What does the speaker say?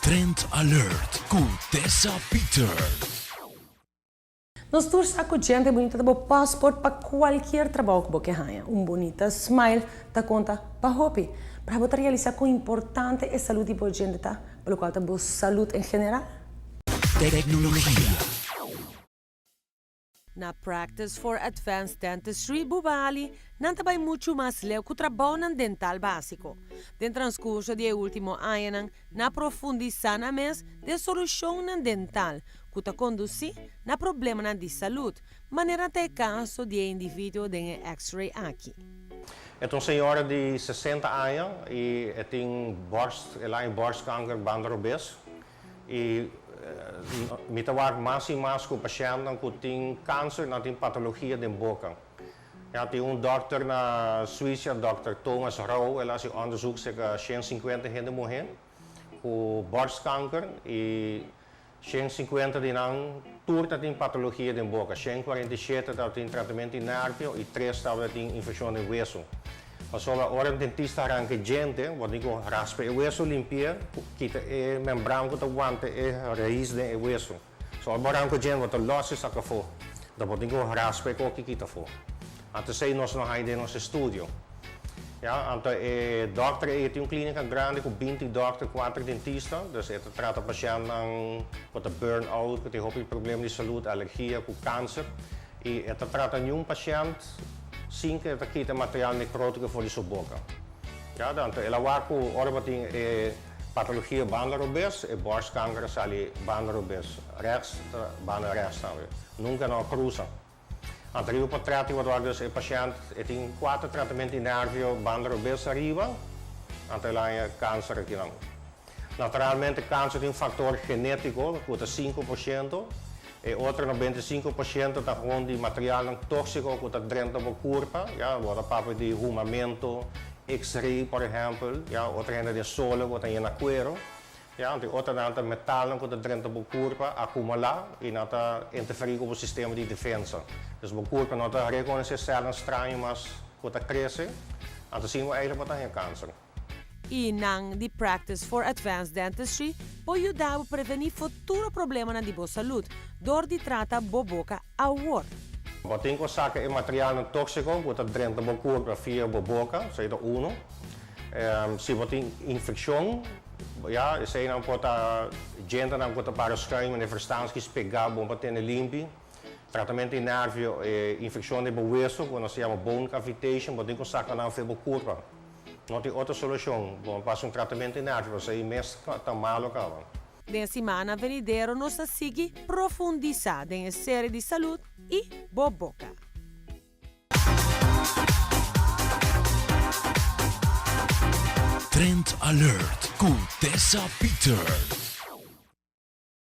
Trend Alert com Tessa Peters. Nós todos a gente bonita do passaporte para qualquer trabalho que você ganha. Bonita smile da conta para hobby. Para você realizar com importante é saúde para gente, tá? Pelo qual também saúde em geral. Tecnologia. Na Practice for Advanced Dentistry, Bubali, não também muito mais leu que o trabalho dental básico. No transcurso de último ano, na profundizar na mês de solução dental, que está conduzir na problema de saúde, maneira até caso de indivíduo de X-ray aqui. É uma senhora de 60 anos e tem borstkanker, banda obeso. E me trabalho mais e mais com pacientes que têm câncer e têm patologia de boca. Tem dokter na Suíça, Dr. Thomas Rau, ele faz onderzoek naar 150 gente morrer com borstkanker e 150 die não toerta tem patologia de boca, 147 tem tratamento de nervio e 3 tem infecção de hueso. Als een dentist arranca gente, wat ik raspa o hueso limpia, kita membrana que aguanta a raiz do hueso. So arranca gente wat los is acafo. Da wat ik raspa ko kita fo. Ante sei nós não hay de nosso estúdio. Ja, ante dokter tem clínica grande com 20 dokter, 4 dentistas, dus het trata patiënten met burn-out, que tem problema de saúde, alergia, com câncer. E het trata patiënt 5 kita material necrótico voor de sua boca. Ja, dan ela waku ora tem patologia banda obes e borstkanker sali banda obes rechts banda rechts staan we. Nunca não cruza. Anterior para tratar wat dus e paciënt tem 4 tratamento de nervio banda obes arriba. Ante lá é câncer aqui não. Naturalmente câncer tem fator genético, que é 5%. E outro 95% está com de material tóxico que está dentro da corpo, ja, wat papo de rumamento, X-ray, por exemplo, ja, outra ainda de solo que está na cuero, ja, outra ainda metal que está dentro da corpo, acumular e não está interferir com o sistema de defesa. Então, o corpo não está reconhecer células estranhas, mas que está crescendo, então assim eigenlijk wat é câncer. E nang de Practice for Advanced Dentistry pode ajudar a prevenir futuro problemas de boa saúde, dor de trata boca a war. Tem que sacar material tóxico que está dentro da corpo via a boca, isso é um. Se você tem infecção, ja, isso aí não pode gente não pode para os crime e verstandes que pegar bom para ter limpo. Tratamento de nervio e infecção de hueso, quando se chama bone cavitation, tem que sacar não via a corpo. Não tem outra solução. Bom, passa tratamento de nervo, você mesmo está mal acaba. Na semana venidera, nós seguimos profundizar em série de saúde e boca. Trend Alert com Tessa Peters.